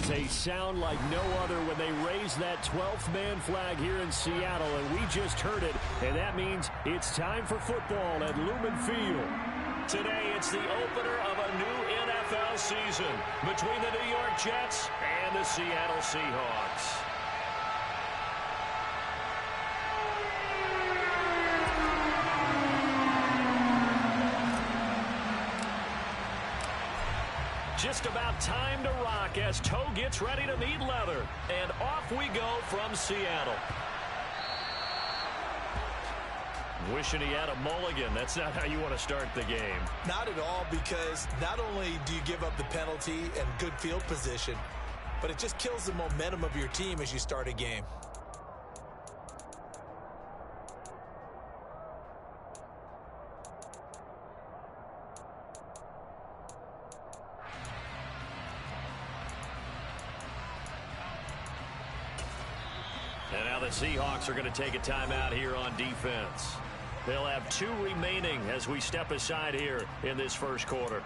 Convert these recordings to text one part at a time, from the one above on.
is a sound like no other when they raise that 12th man flag here in Seattle, and we just heard it, and that means it's time for football at Lumen Field. Today, it's the opener of a new NFL season between the New York Jets and the Seattle Seahawks. Just about time to rock as toe gets ready to meet leather. And off we go from Seattle. Wishing he had a mulligan. That's not how you want to start the game. Not at all, because not only do you give up the penalty and good field position, but it just kills the momentum of your team as you start a game. And now the Seahawks are going to take a timeout here on defense. They'll have 2 remaining as we step aside here in this first quarter.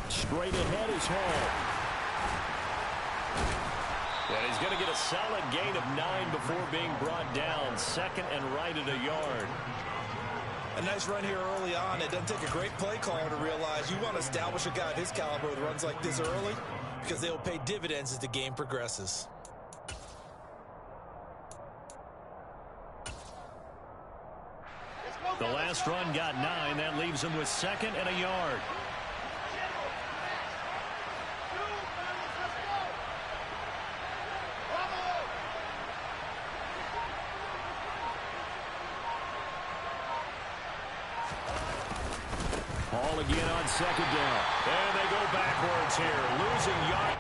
Straight ahead is Hall. And he's going to get a solid gain of 9 before being brought down. Second and right at a yard. A nice run here early on. It doesn't take a great play caller to realize you want to establish a guy of his caliber with runs like this early, because they will pay dividends as the game progresses. The last run got 9. That leaves him with second and a yard. Hall again on second down. And they go backwards here, losing yard.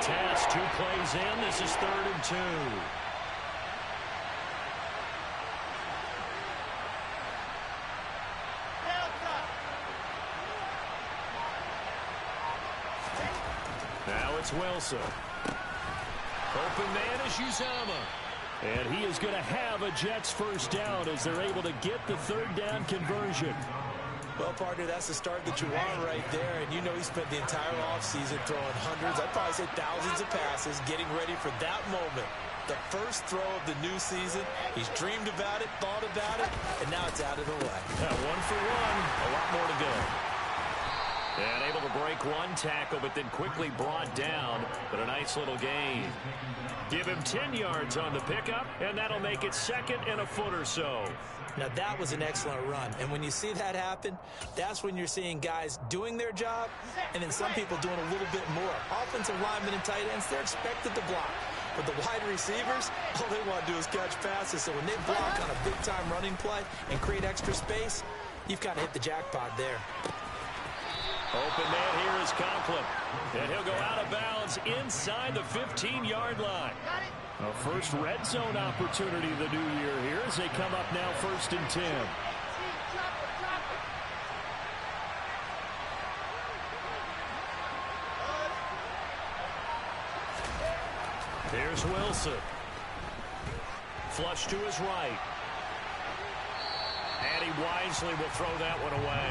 Task, 2 plays in. This is 3rd and 2. Now it's Wilson. Open man is Uzomah. And he is going to have a Jets first down as they're able to get the 3rd down conversion. Well, partner, that's the start that you want right there. And you know he spent the entire offseason throwing hundreds, I'd probably say thousands of passes, getting ready for that moment. The first throw of the new season. He's dreamed about it, thought about it, and now it's out of the way. Yeah, 1 for 1. A lot more to go. And able to break 1 tackle, but then quickly brought down. But a nice little gain. Give him 10 yards on the pickup, and that'll make it 2nd and a foot or so. Now, that was an excellent run. And when you see that happen, that's when you're seeing guys doing their job and then some people doing a little bit more. Offensive linemen and tight ends, they're expected to block. But the wide receivers, all they want to do is catch passes. So when they block on a big-time running play and create extra space, you've kind of hit the jackpot there. Open man here is Conklin. And he'll go out of bounds inside the 15-yard line. A first red zone opportunity the new year here as they come up now 1st and 10. Here's Wilson. Flush to his right. And he wisely will throw that one away.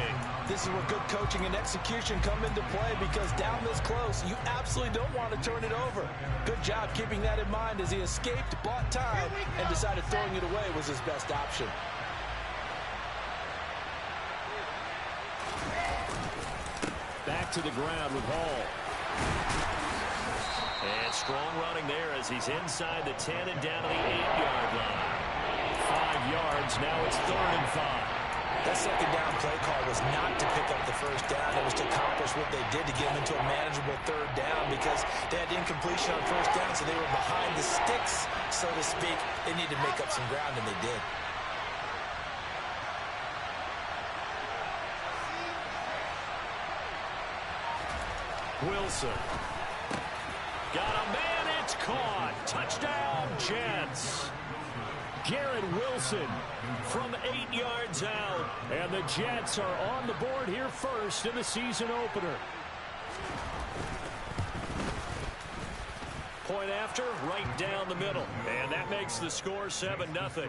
This is where good coaching and execution come into play, because down this close, you absolutely don't want to turn it over. Good job keeping that in mind as he escaped, bought time, and decided throwing it away was his best option. Back to the ground with Hall. And strong running there as he's inside the 10 and down to the 8-yard line. 5 yards, now it's 3rd and 5. That second down play call was not to pick up the first down. It was to accomplish what they did to get them into a manageable 3rd down, because they had incompletion on first down, so they were behind the sticks, so to speak. They needed to make up some ground, and they did. Wilson. Got a man, it's caught. Touchdown, Jets. Garrett Wilson from 8 yards out. And the Jets are on the board here first in the season opener. Point after, right down the middle. And that makes the score 7-0.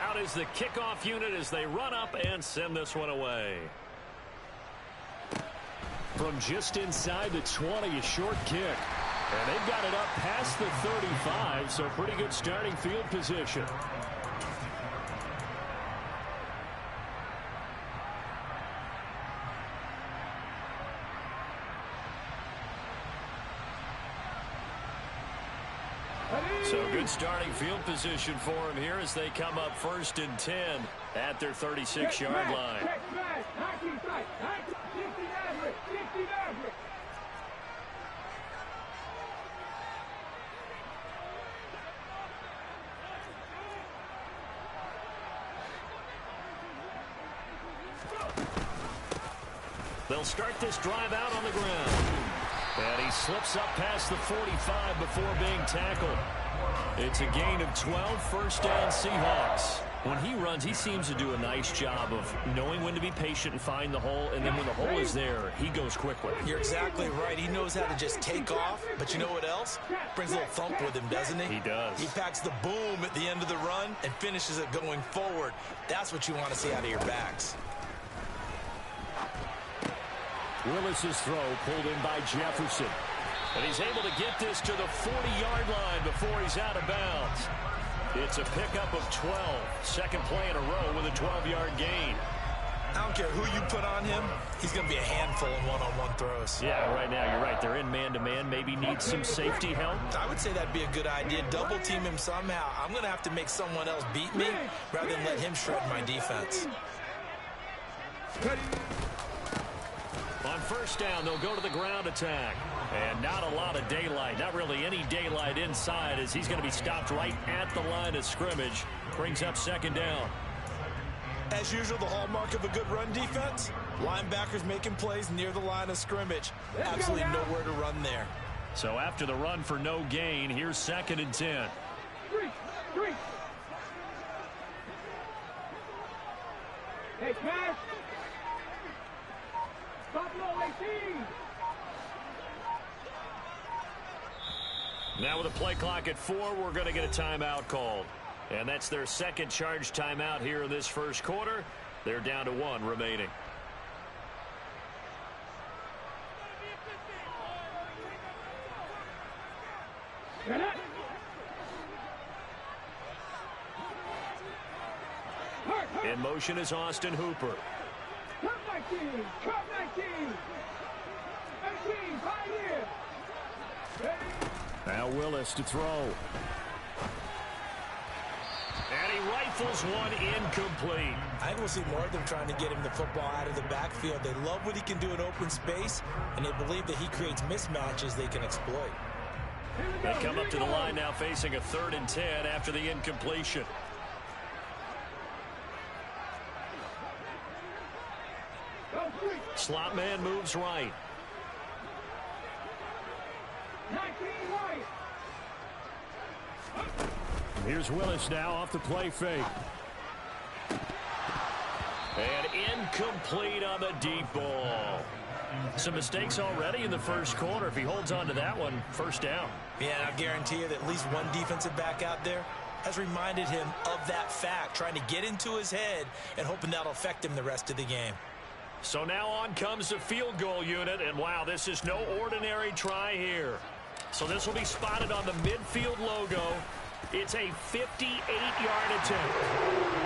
Out is the kickoff unit as they run up and send this one away. From just inside the 20, a short kick. And they've got it up past the 35, so pretty good starting field position. So good starting field position for him here as they come up 1st and 10 at their 36-yard line. They'll start this drive out on the ground. And he slips up past the 45 before being tackled. It's a gain of 12, 1st down Seahawks. When he runs, he seems to do a nice job of knowing when to be patient and find the hole, and then when the hole is there, he goes quickly. You're exactly right. He knows how to just take off, but you know what else? Brings a little thump with him, doesn't he? He does. He packs the boom at the end of the run and finishes it going forward. That's what you want to see out of your backs. Willis's throw pulled in by Jefferson. And he's able to get this to the 40-yard line before he's out of bounds. It's a pickup of 12. Second play in a row with a 12-yard gain. I don't care who you put on him. He's going to be a handful in one-on-one throws. Yeah, right now you're right. They're in man-to-man. Maybe need some safety help. I would say that'd be a good idea. Double team him somehow. I'm going to have to make someone else beat me rather than let him shred my defense. On 1st down, they'll go to the ground attack. And not a lot of daylight. Not really any daylight inside as he's going to be stopped right at the line of scrimmage. Brings up 2nd down. As usual, the hallmark of a good run defense, linebackers making plays near the line of scrimmage. Absolutely nowhere to run there. So after the run for no gain, here's 2nd and 10. Hey, pass. Buffalo 18. Now with a play clock at 4, we're going to get a timeout called. And that's their second charge timeout here in this first quarter. They're down to 1 remaining. In motion is Austin Hooper. Come 19, come 19. 19, Pioneer. Now Willis to throw. And he rifles one incomplete. I think we'll see more of them trying to get him the football out of the backfield. They love what he can do in open space, and they believe that he creates mismatches they can exploit. They come up to the line now facing a 3rd and 10 after the incompletion. Slot man moves right. 19 right. Here's Willis now off the play fake. And incomplete on the deep ball. Some mistakes already in the first quarter. If he holds on to that one, first down. Yeah, I guarantee you that at least one defensive back out there has reminded him of that fact, trying to get into his head and hoping that'll affect him the rest of the game. So now on comes the field goal unit, and wow, this is no ordinary try here. So this will be spotted on the midfield logo. It's a 58-yard attempt.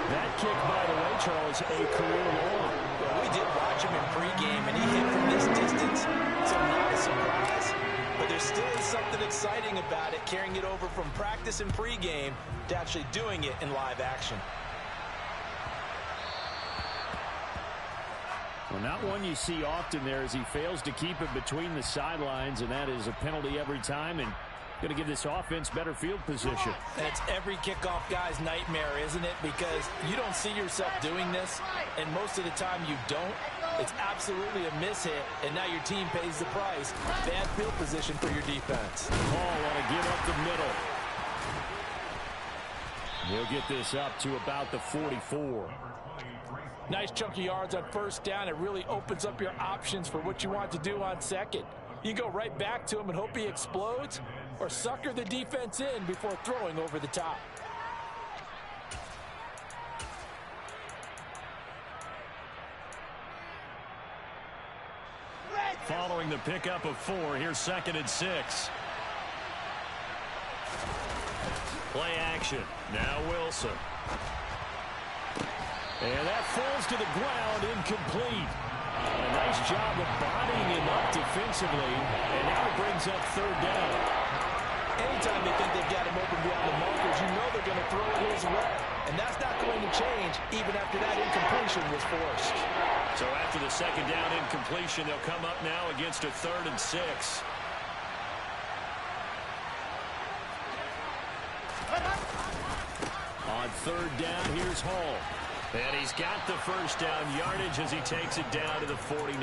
That kick, by the way, Charles, a career long. Well, we did watch him in pregame, and he hit from this distance, so not a surprise. But there still is something exciting about it, carrying it over from practice and pregame to actually doing it in live action. Well, not one you see often there as he fails to keep it between the sidelines, and that is a penalty every time, and going to give this offense better field position. And it's every kickoff guy's nightmare, isn't it? Because you don't see yourself doing this, and most of the time you don't. It's absolutely a mishit, and now your team pays the price. Bad field position for your defense. Hall want to give up the middle. He'll get this up to about the 44. Nice chunky yards on first down. It really opens up your options for what you want to do on second. You go right back to him and hope he explodes, or sucker the defense in before throwing over the top. Following the pickup of 4, here's 2nd and 6. Play action. Now Wilson. And that falls to the ground, incomplete. A nice job of bodying him up defensively, and now it brings up 3rd down. Anytime they think they've got him open beyond the markers, you know they're going to throw it his way. And that's not going to change even after that incompletion was forced. So after the 2nd down incompletion, they'll come up now against a 3rd and 6. On 3rd down, here's Hall. And he's got the first down yardage as he takes it down to the 49.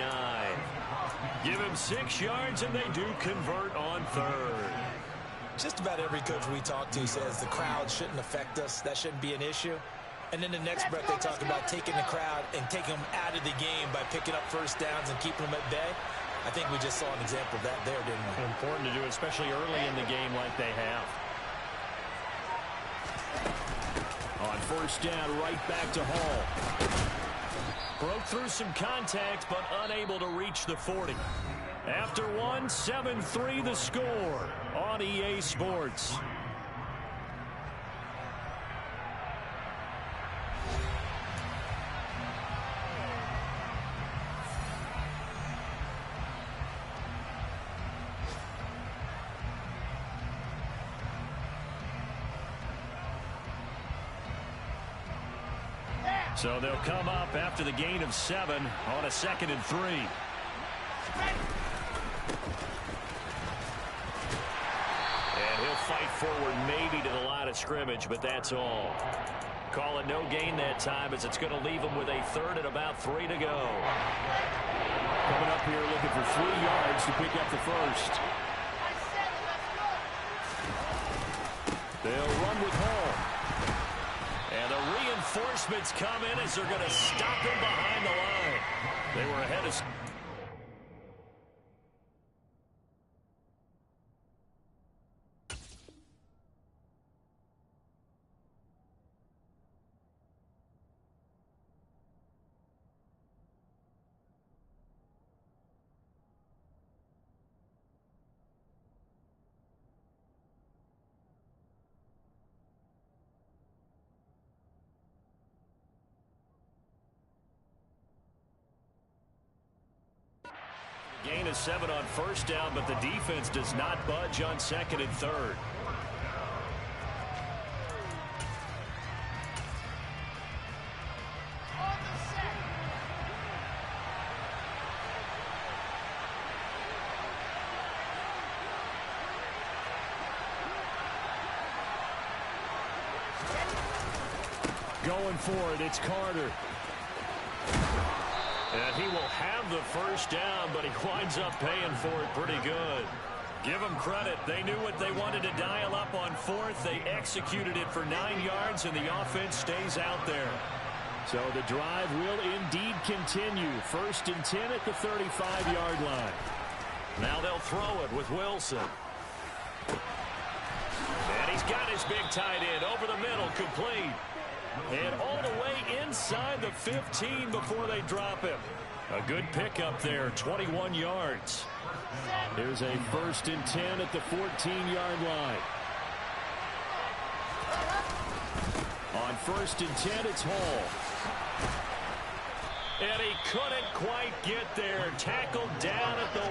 Give him 6 yards, and they do convert on 3rd. Just about every coach we talk to says the crowd shouldn't affect us. That shouldn't be an issue. And then the next breath they talk about taking the crowd and taking them out of the game by picking up first downs and keeping them at bay. I think we just saw an example of that there, didn't we? Important to do, especially early in the game like they have. On first down, right back to Hall. Broke through some contact, but unable to reach the 40. After one, 7-3 the score on EA Sports. So they'll come up after the gain of 7 on a 2nd and 3. And he'll fight forward maybe to the line of scrimmage, but that's all. Call it no gain that time as it's going to leave them with a 3rd and about 3 to go. Coming up here looking for 3 yards to pick up the first. They'll run with Hall. And the reinforcements come in as they're going to stop him behind the line. They were ahead of... Gain of 7 on first down, but the defense does not budge on 2nd and 3rd. Going for it, it's Carter. And he will have the first down, but he winds up paying for it pretty good. Give them credit. They knew what they wanted to dial up on 4th. They executed it for 9 yards, and the offense stays out there. So the drive will indeed continue. 1st and 10 at the 35-yard line. Now they'll throw it with Wilson. And he's got his big tight end over the middle, complete. And all the way inside the 15 before they drop him. A good pickup there, 21 yards. Here's a 1st and 10 at the 14-yard line. On 1st and 10, it's Hall. And he couldn't quite get there. Tackled down at the 1.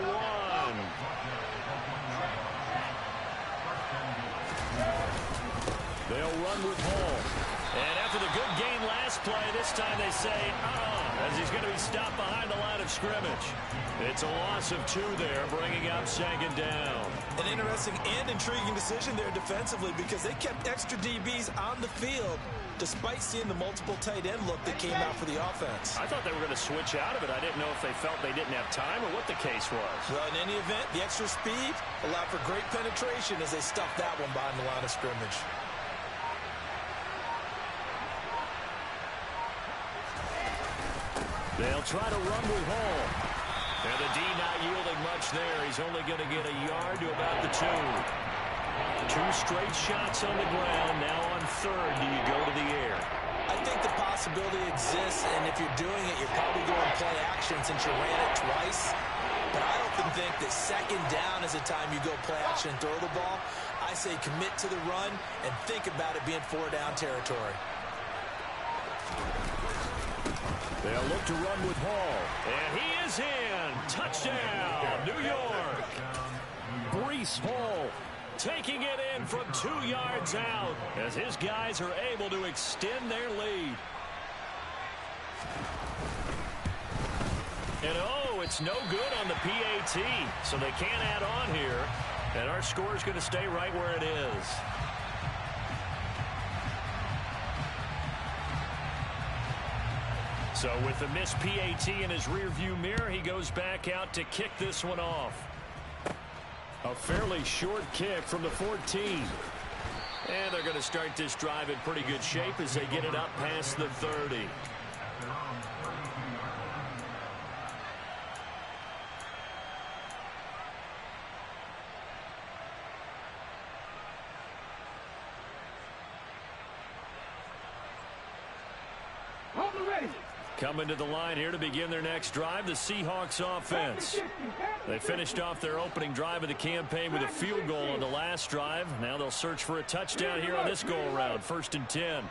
They'll run with Hall. And after the good gain last play, this time they say, as he's going to be stopped behind the line of scrimmage. It's a loss of 2 there, bringing up 2nd down. An interesting and intriguing decision there defensively because they kept extra DBs on the field despite seeing the multiple tight end look that came out for the offense. I thought they were going to switch out of it. I didn't know if they felt they didn't have time or what the case was. Well, in any event, the extra speed allowed for great penetration as they stuffed that one behind the line of scrimmage. They'll try to run with Hall. And the D not yielding much there. He's only going to get a yard to about the 2. 2 straight shots on the ground. Now on 3rd, do you go to the air? I think the possibility exists, and if you're doing it, you're probably going play action since you ran it twice. But I often think that 2nd down is the time you go play action and throw the ball. I say commit to the run and think about it being 4-down territory. They'll look to run with Hall. And he is in. Touchdown, New York. Breece Hall taking it in from 2 yards out as his guys are able to extend their lead. And it's no good on the PAT, so they can't add on here. And our score is going to stay right where it is. So with the missed PAT in his rearview mirror, he goes back out to kick this one off. A fairly short kick from the 14. And they're going to start this drive in pretty good shape as they get it up past the 30. Coming to the line here to begin their next drive, the Seahawks offense. They finished off their opening drive of the campaign with a field goal on the last drive. Now they'll search for a touchdown here on this go-around, 1st and 10.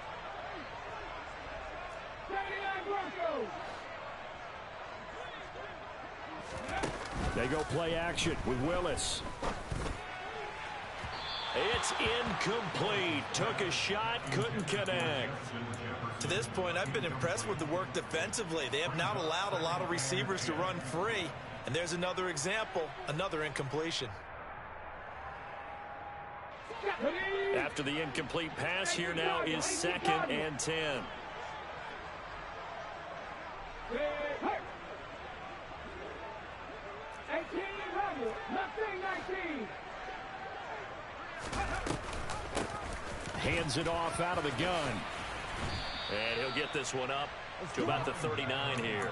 They go play action with Willis. It's incomplete. Took a shot, couldn't connect. To this point, I've been impressed with the work defensively. They have not allowed a lot of receivers to run free. And there's another example, another incompletion. After the incomplete pass, here now is 2nd and 10. Hands it off out of the gun. And he'll get this one up to about the 39 here.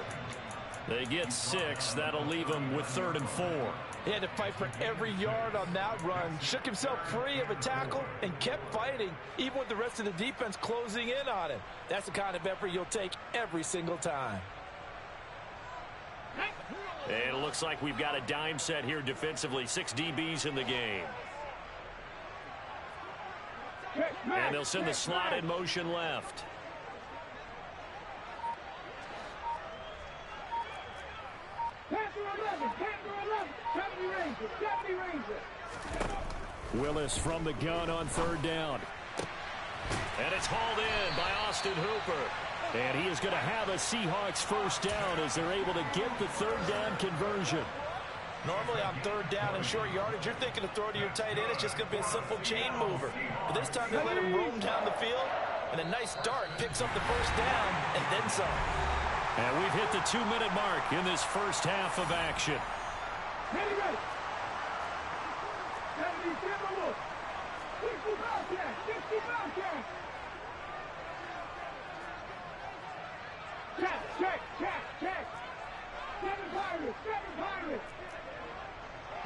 They get 6. That'll leave him with 3rd and 4. He had to fight for every yard on that run. Shook himself free of a tackle and kept fighting, even with the rest of the defense closing in on him. That's the kind of effort you'll take every single time. And it looks like we've got a dime set here defensively. 6 DBs in the game. And they'll send the slot in motion left. Willis from the gun on 3rd down. And it's hauled in by Austin Hooper. And he is going to have a Seahawks 1st down as they're able to get the 3rd down conversion. Normally on 3rd down and short yardage, you're thinking of throwing to your tight end. It's just going to be a simple chain mover. But this time they let him roam down the field. And a nice dart picks up the 1st down and then some. And we've hit the 2-minute mark in this first half of action.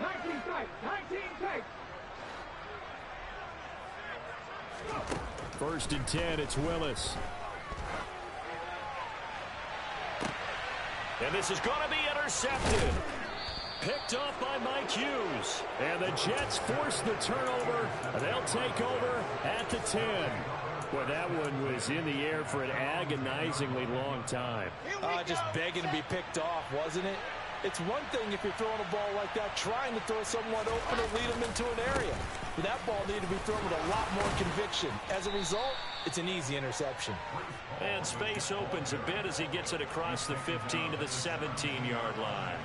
19 tight. 19 tight. First and 10, it's Willis. And this is going to be intercepted. Picked off by Mike Hughes. And the Jets force the turnover. They'll take over at the 10. Boy, that one was in the air for an agonizingly long time. Just begging to be picked off, wasn't it? It's one thing if you're throwing a ball like that, trying to throw someone open or lead them into an area. But that ball needed to be thrown with a lot more conviction. As a result, it's an easy interception. And space opens a bit as he gets it across the 15 to the 17-yard line.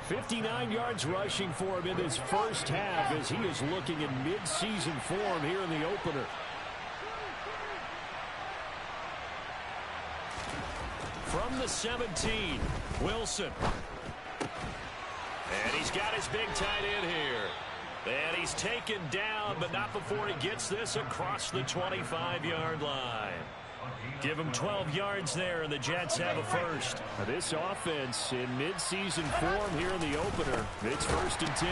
59 yards rushing for him in this first half as he is looking in mid-season form here in the opener. From the 17, Wilson. And he's got his big tight end here. And he's taken down, but not before he gets this across the 25-yard line. Give him 12 yards there, and the Jets have a first. Now this offense in mid-season form here in the opener. It's first and 10.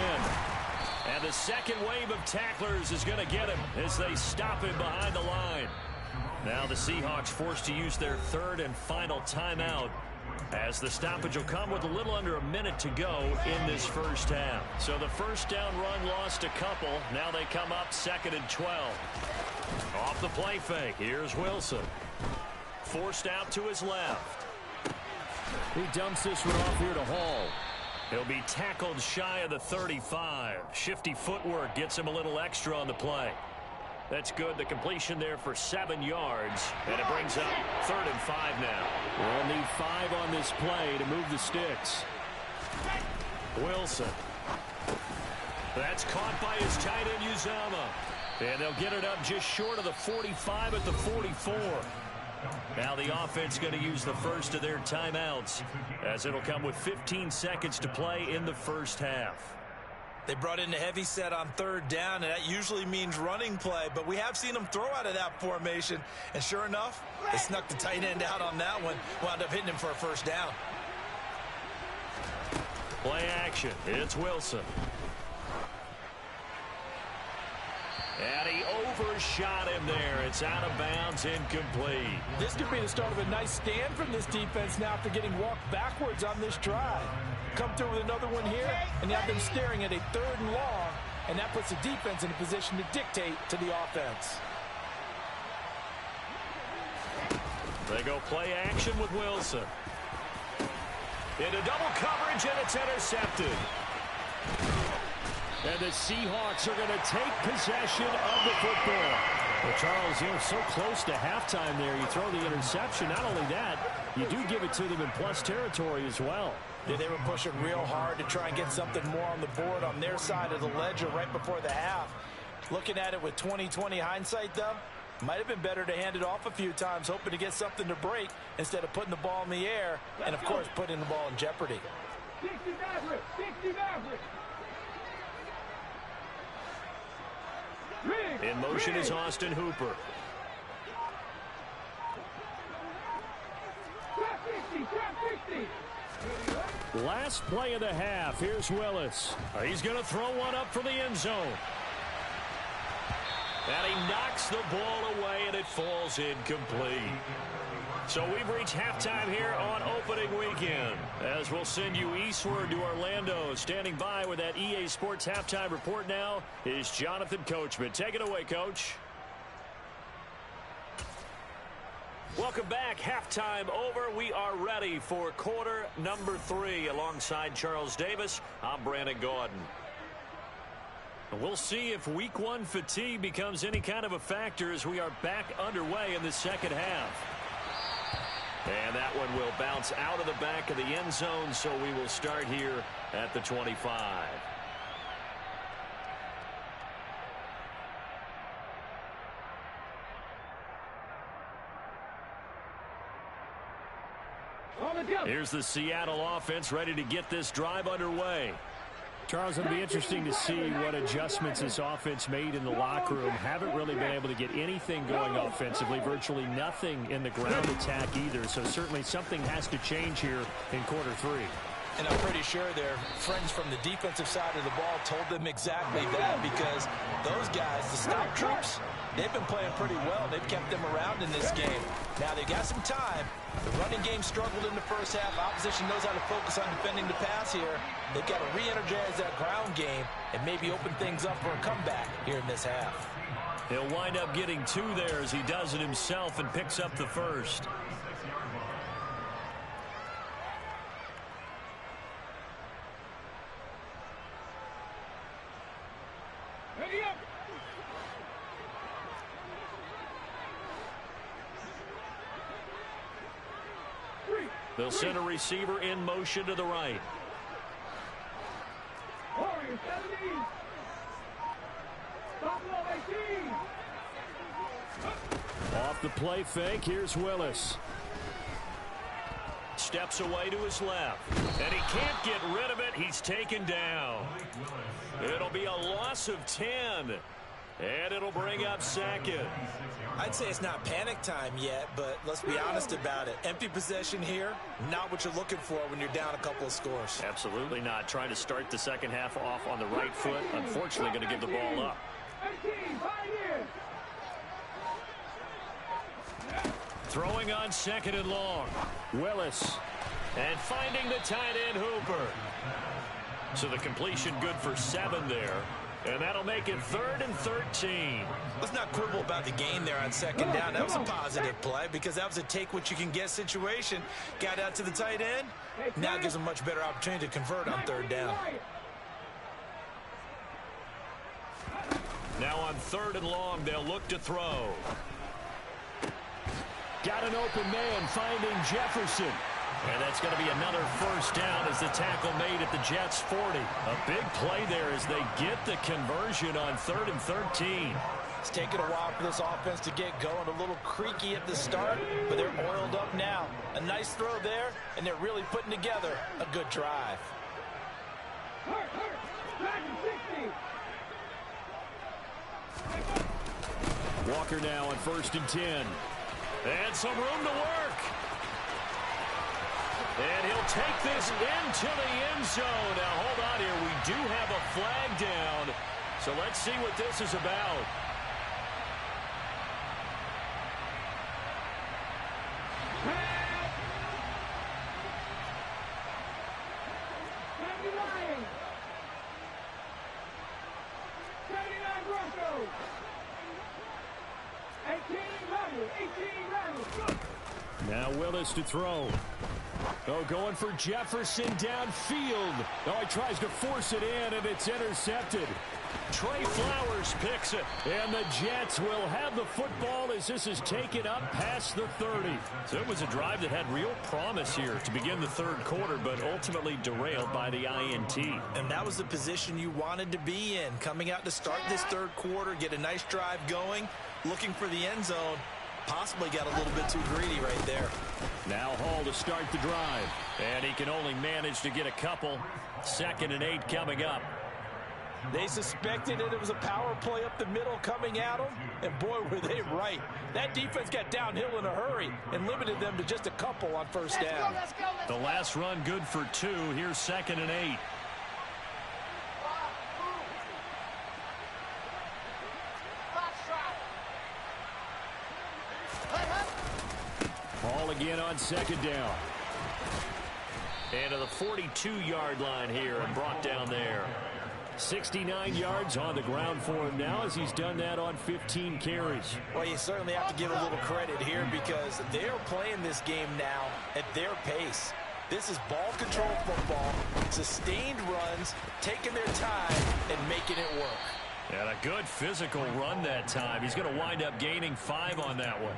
And the second wave of tacklers is going to get him as they stop him behind the line. Now the Seahawks forced to use their third and final timeout, as the stoppage will come with a little under a minute to go in this first half. So the first down run lost a couple. Now they come up second and 12. Off the play fake, here's Wilson. Forced out to his left. He dumps this one off here to Hall. He'll be tackled shy of the 35. Shifty footwork gets him a little extra on the play. That's good. The completion there for 7 yards. And it brings up 3rd and 5 now. We'll need 5 on this play to move the sticks. Wilson. That's caught by his tight end, Uzama. And they'll get it up just short of the 45 at the 44. Now the offense going to use the first of their timeouts, as it'll come with 15 seconds to play in the first half. They brought in the heavy set on 3rd down, and that usually means running play, but we have seen them throw out of that formation, and sure enough, they snuck the tight end out on that one, wound up hitting him for a first down. Play action. It's Wilson. And he overshot him there. It's out of bounds, incomplete. This could be the start of a nice stand from this defense now after getting walked backwards on this drive. Come through with another one here, and you have them staring at a 3rd and long, and that puts the defense in a position to dictate to the offense. They go play action with Wilson. Into double coverage, and it's intercepted. And the Seahawks are going to take possession of the football. Well, Charles, you're so close to halftime there. You throw the interception. Not only that, you do give it to them in plus territory as well. Yeah, they were pushing real hard to try and get something more on the board on their side of the ledger right before the half. Looking at it with 20/20 hindsight, though, might have been better to hand it off a few times, hoping to get something to break instead of putting the ball in the air and, of course, putting the ball in jeopardy. 60 Maverick. 60 Maverick. In motion is Austin Hooper. Last play of the half. Here's Willis. He's going to throw one up for the end zone. And he knocks the ball away, and it falls incomplete. So we've reached halftime here on opening weekend, as we'll send you eastward to Orlando. Standing by with that EA Sports halftime report now is Jonathan Coachman. Take it away, Coach. Welcome back. Halftime over. We are ready for quarter number 3. Alongside Charles Davis, I'm Brandon Gaudin. We'll see if week 1 fatigue becomes any kind of a factor as we are back underway in the second half. And that one will bounce out of the back of the end zone, so we will start here at the 25. Here's the Seattle offense ready to get this drive underway. Charles, it'll be interesting to see what adjustments this offense made in the locker room. Haven't really been able to get anything going offensively, virtually nothing in the ground attack either. So certainly something has to change here in quarter 3. And I'm pretty sure their friends from the defensive side of the ball told them exactly that, because those guys, the stop troops, they've been playing pretty well. They've kept them around in this game. Now they've got some time. The running game struggled in the first half. Opposition knows how to focus on defending the pass here. They've got to re-energize that ground game and maybe open things up for a comeback here in this half. He'll wind up getting 2 there as he does it himself and picks up the first. Ready up. They'll send a receiver in motion to the right. Warriors 17. Buffalo 18. Off the play fake, here's Willis. Steps away to his left. And he can't get rid of it. He's taken down. It'll be a loss of 10. And it'll bring up second. I'd say it's not panic time yet, but let's be honest about it. Empty possession here, not what you're looking for when you're down a couple of scores. Absolutely not. Trying to start the second half off on the right foot. Unfortunately, going to give the ball up. 18, pioneer. Throwing on second and long. Willis. And finding the tight end Hooper. So the completion good for 7 there. And that'll make it 3rd and 13. Let's not quibble about the gain there on second down. That was a positive play because that was a take-what-you-can-get situation. Got out to the tight end. Now gives them a much better opportunity to convert on 3rd down. Now on 3rd and long, they'll look to throw. Got an open man finding Jefferson. And that's going to be another first down as the tackle made at the Jets' 40. A big play there as they get the conversion on 3rd and 13. It's taken a while for this offense to get going. A little creaky at the start, but they're oiled up now. A nice throw there, and they're really putting together a good drive. Walker now on 1st and 10. And some room to work. And he'll take this into the end zone. Now, hold on here. We do have a flag down. So let's see what this is about. Now Willis to throw. Oh, going for Jefferson downfield. Oh, he tries to force it in, and it's intercepted. Trey Flowers picks it, and the Jets will have the football as this is taken up past the 30. So it was a drive that had real promise here to begin the 3rd quarter, but ultimately derailed by the INT. And that was the position you wanted to be in, coming out to start this 3rd quarter, get a nice drive going, looking for the end zone. Possibly got a little bit too greedy right there. Now Hall to start the drive. And he can only manage to get a couple. 2nd and 8 coming up. They suspected it was a power play up the middle coming at them. And boy, were they right. That defense got downhill in a hurry and limited them to just a couple on 1st down. Let's go. The last run good for 2. Here's 2nd and 8. Hall again on 2nd down. And to the 42-yard line here and brought down there. 69 yards on the ground for him now as he's done that on 15 carries. Well, you certainly have to give a little credit here because they're playing this game now at their pace. This is ball control football, sustained runs, taking their time and making it work. And a good physical run that time. He's going to wind up gaining 5 on that one.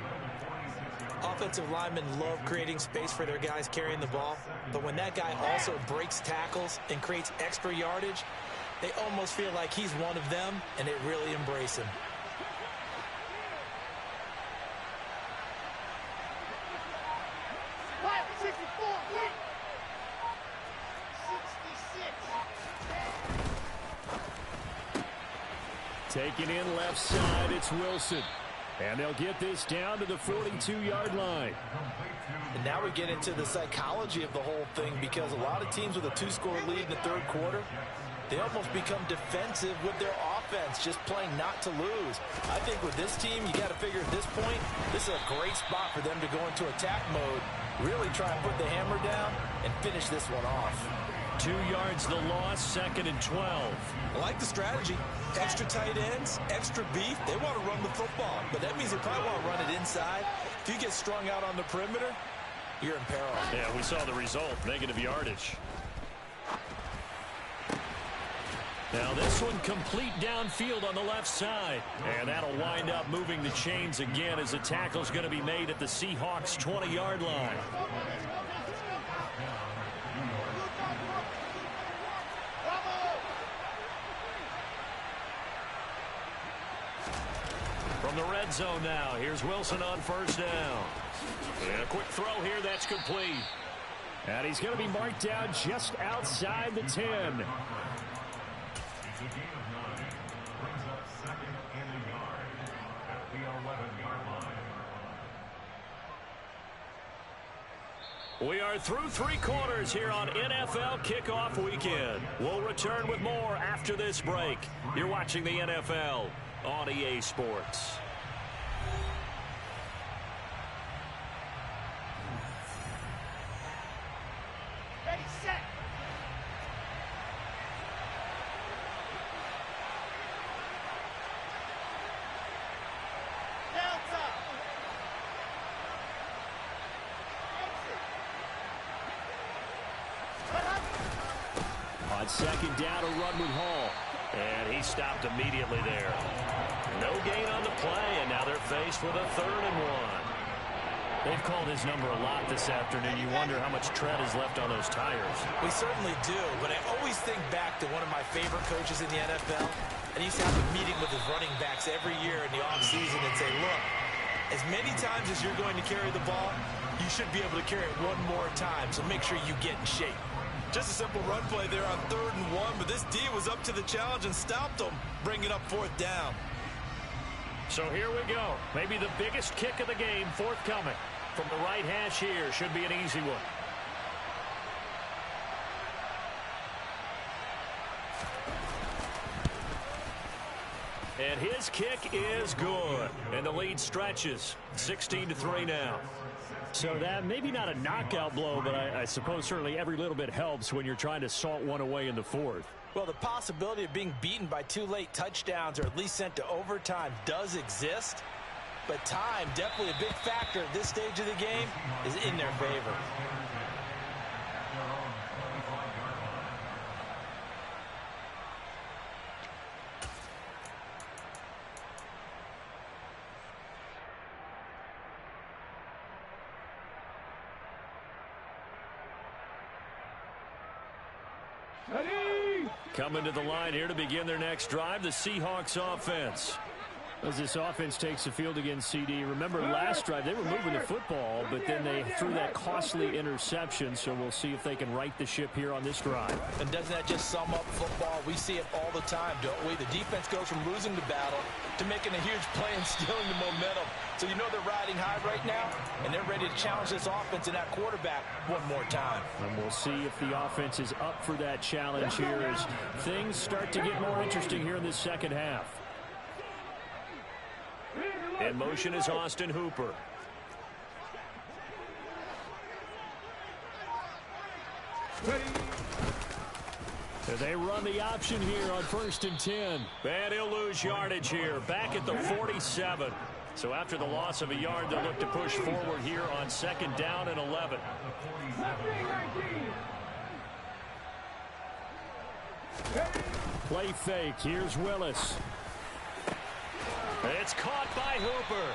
Offensive linemen love creating space for their guys carrying the ball, but when that guy also breaks tackles and creates extra yardage, they almost feel like he's one of them, and they really embrace him. Taking in left side, it's Wilson. And they'll get this down to the 42-yard line. And now we get into the psychology of the whole thing, because a lot of teams with a 2-score lead in the third quarter, they almost become defensive with their offense, just playing not to lose. I think with this team, you got to figure at this point, this is a great spot for them to go into attack mode, really try and put the hammer down and finish this one off. 2 yards the loss, 2nd and 12. I like the strategy. Extra tight ends, extra beef. They want to run the football, but that means they probably want to run it inside. If you get strung out on the perimeter, you're in peril. Yeah, we saw the result, negative yardage. Now this one complete downfield on the left side. And that'll wind up moving the chains again as the tackle's going to be made at the Seahawks 20-yard line. From the red zone now, here's Wilson on first down. And a quick throw here, that's complete. And he's going to be marked down just outside the 10. We are through 3 quarters here on NFL Kickoff Weekend. We'll return with more after this break. You're watching the NFL on EA Sports. Ready, set. Delta. On second down, a run with Hall. And he stopped immediately there. No gain on the play, and now they're faced with a 3rd and 1. They've called his number a lot this afternoon. You wonder how much tread is left on those tires. We certainly do, but I always think back to one of my favorite coaches in the NFL, and he used to have a meeting with his running backs every year in the offseason and say, look, as many times as you're going to carry the ball, you should be able to carry it one more time, so make sure you get in shape. Just a simple run play there on 3rd and 1, but this D was up to the challenge and stopped them, bringing up 4th down. So here we go. Maybe the biggest kick of the game forthcoming. From the right hash here, should be an easy one. And his kick is good. And the lead stretches. 16-3 now. So that maybe not a knockout blow, but I suppose certainly every little bit helps when you're trying to salt one away in the 4th. Well, the possibility of being beaten by 2 late touchdowns or at least sent to overtime does exist. But time, definitely a big factor at this stage of the game, is in their favor. Coming to the line here to begin their next drive, the Seahawks offense. As this offense takes the field against CD, remember last drive they were moving the football, but then they threw that costly interception, so we'll see if they can right the ship here on this drive. And doesn't that just sum up football? We see it all the time, don't we? The defense goes from losing the battle to making a huge play and stealing the momentum. So you know they're riding high right now, and they're ready to challenge this offense and that quarterback one more time. And we'll see if the offense is up for that challenge here as things start to get more interesting here in this second half. In motion is Austin Hooper. And they run the option here on 1st and 10. And he'll lose yardage here, back at the 47. So after the loss of a yard, they'll look to push forward here on 2nd down and 11. Play fake. Here's Willis. It's caught by Hooper.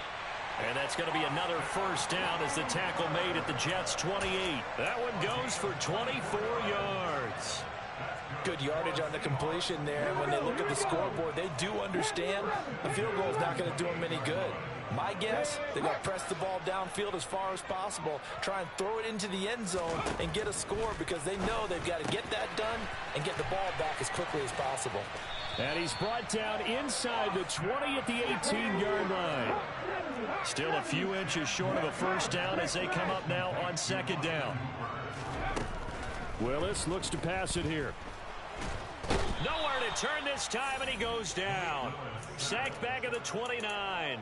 And that's going to be another 1st down as the tackle made at the Jets' 28. That one goes for 24 yards. Good yardage on the completion there. When they look at the scoreboard, they do understand a field goal is not going to do them any good. My guess, they're going to press the ball downfield as far as possible, try and throw it into the end zone and get a score because they know they've got to get that done and get the ball back as quickly as possible. And he's brought down inside the 20 at the 18-yard line. Still a few inches short of a first down as they come up now on second down. Willis looks to pass it here. Nowhere to turn this time, and he goes down. Sacked back at the 29.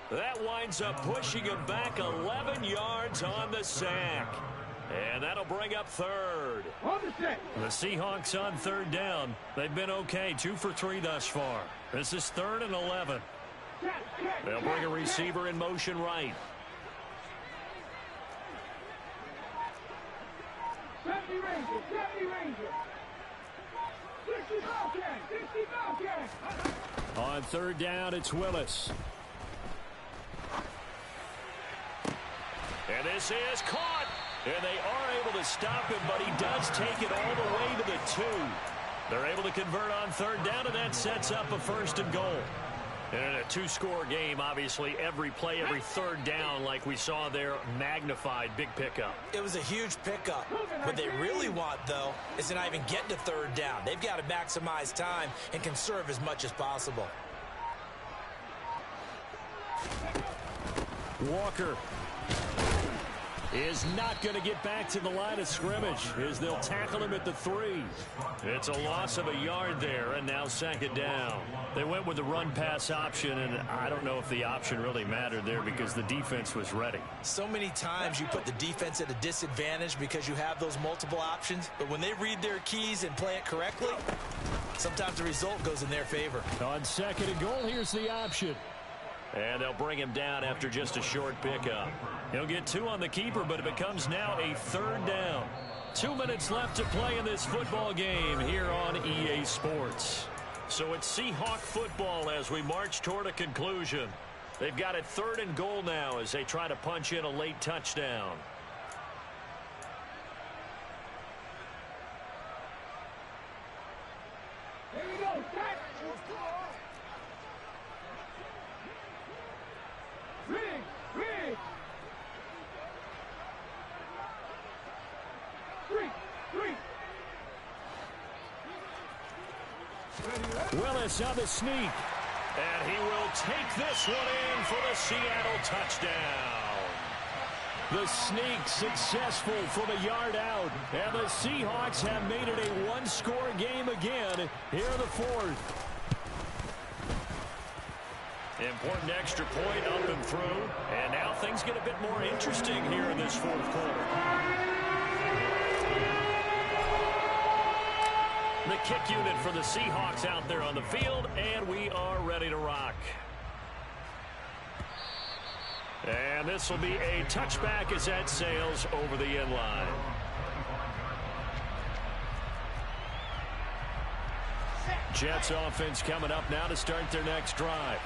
That winds up pushing him back 11 yards on the sack. And that'll bring up third. The Seahawks on third down. They've been okay, 2 for 3 thus far. This is 3rd and 11. They'll bring a receiver in motion right. On third down, it's Willis. And this is caught. And they are able to stop him, but he does take it all the way to the 2. They're able to convert on third down, and that sets up a 1st and goal. And in a 2-score game, obviously, every play, every third down, like we saw there, magnified, big pickup. It was a huge pickup. What they really want, though, is to not even get to third down. They've got to maximize time and conserve as much as possible. Walker is not going to get back to the line of scrimmage as they'll tackle him at the 3. It's a loss of a yard there, and now second down. They went with the run-pass option, and I don't know if the option really mattered there because the defense was ready. So many times you put the defense at a disadvantage because you have those multiple options, but when they read their keys and play it correctly, sometimes the result goes in their favor. On 2nd and goal, here's the option. And they'll bring him down after just a short pickup. He'll get 2 on the keeper, but it becomes now a 3rd down. 2 minutes left to play in this football game here on EA Sports. So it's Seahawk football as we march toward a conclusion. They've got it 3rd and goal now as they try to punch in a late touchdown. Here we go, set. Rig. 3. Willis on the sneak. And he will take this one in for the Seattle touchdown. The sneak successful from a yard out. And the Seahawks have made it a 1-score game again here in the 4th. Important extra point up and through. And now things get a bit more interesting here in this 4th quarter. The kick unit for the Seahawks out there on the field, and we are ready to rock. And this will be a touchback as that sails over the end line. Jets offense coming up now to start their next drive.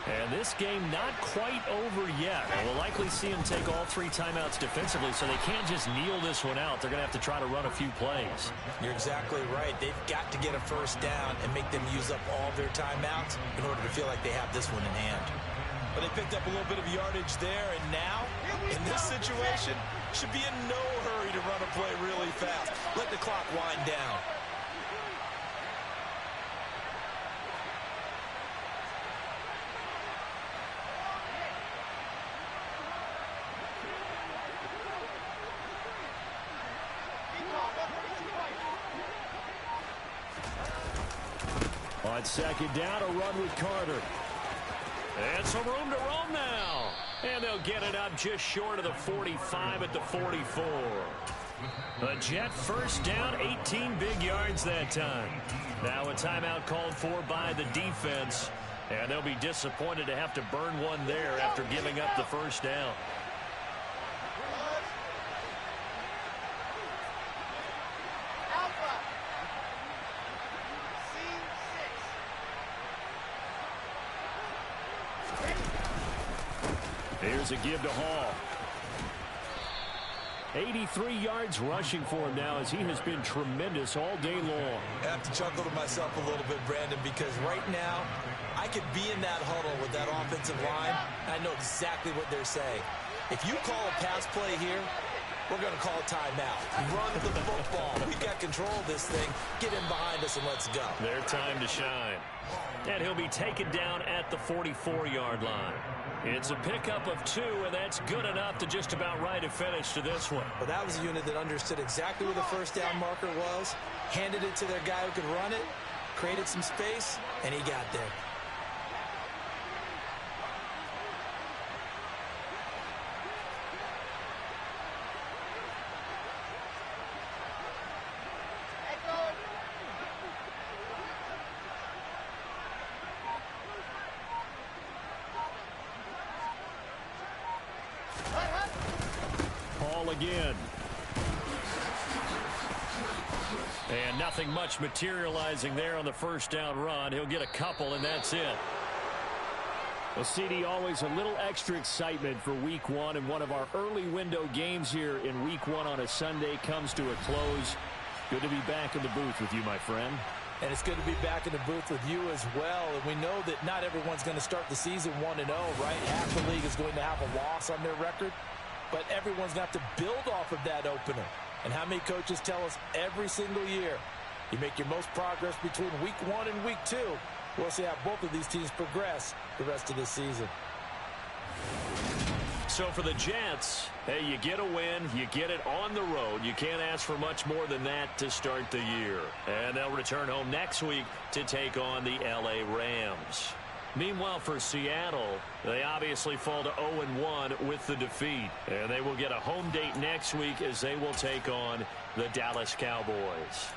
And this game not quite over yet. We'll likely see them take all 3 timeouts defensively, so they can't just kneel this one out. They're going to have to try to run a few plays. You're exactly right. They've got to get a first down and make them use up all their timeouts in order to feel like they have this one in hand. But they picked up a little bit of yardage there, and now, in this situation, should be in no hurry to run a play really fast. Let the clock wind down. On second down, a run with Carter. And some room to roam now. And they'll get it up just short of the 45 at the 44. A Jet first down, 18 big yards that time. Now a timeout called for by the defense. And they'll be disappointed to have to burn one there after giving up the first down. Here's a give to Hall. 83 yards rushing for him now as he has been tremendous all day long. I have to chuckle to myself a little bit, Brandon, because right now I could be in that huddle with that offensive line. I know exactly what they're saying. If you call a pass play here, we're going to call a timeout. Run the football. We've got control of this thing. Get in behind us and let's go. Their time to shine. And he'll be taken down at the 44-yard line. It's a pickup of 2, and that's good enough to just about write a finish to this one. Well, that was a unit that understood exactly where the first down marker was, handed it to their guy who could run it, created some space, and he got there. Again. And nothing much materializing there on the first down run. He'll get a couple, and that's it. Well, CD, always a little extra excitement for Week 1, and one of our early window games here in Week 1 on a Sunday comes to a close. Good to be back in the booth with you, my friend. And it's good to be back in the booth with you as well. And we know that not everyone's going to start the season 1-0, right? Half the league is going to have a loss on their record. But everyone's got to build off of that opener. And how many coaches tell us every single year, you make your most progress between Week 1 and Week 2. We'll see how both of these teams progress the rest of the season. So for the Jets, hey, you get a win, you get it on the road. You can't ask for much more than that to start the year. And they'll return home next week to take on the LA Rams. Meanwhile, for Seattle, they obviously fall to 0-1 with the defeat. And they will get a home date next week as they will take on the Dallas Cowboys.